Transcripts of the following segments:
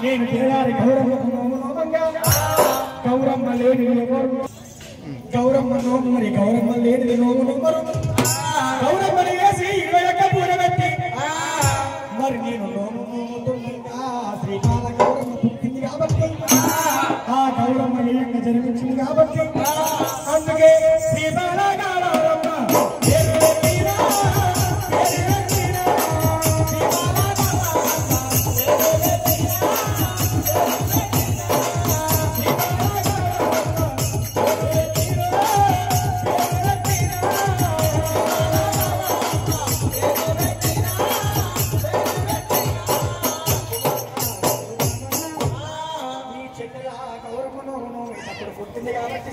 నేను తిరగాలి గౌరమ్మ లేని గౌరమ్మ నోము మరి గౌరమ్మ లేని నోము నమ్మరు గౌరమ్మని వేసి 21 పూల పెట్టి మరి నేను నోము శ్రీకాళ గౌరమ్మ పుట్టింది కాబట్టి ఆ గౌరమ్మ ఏకంగా జన్మించింది కాబట్టి అందుకే శ్రీకాళ గౌరమ్మ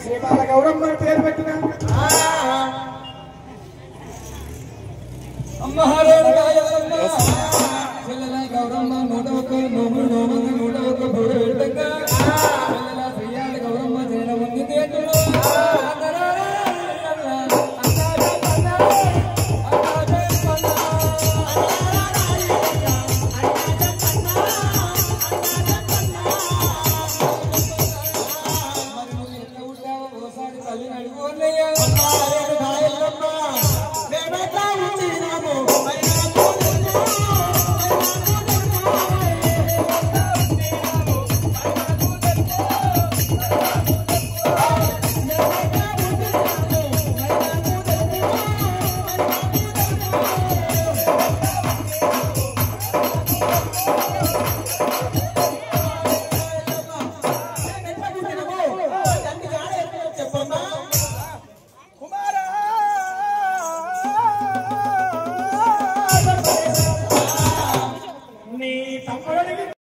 శ్రీకాళ గౌరమ్మ పేరు పెట్టిన గౌరమ్మ 101 నోములు నోములు 101 బోరు పెట్టగా శ్రీయాల గౌరమ్మ జన ఉంది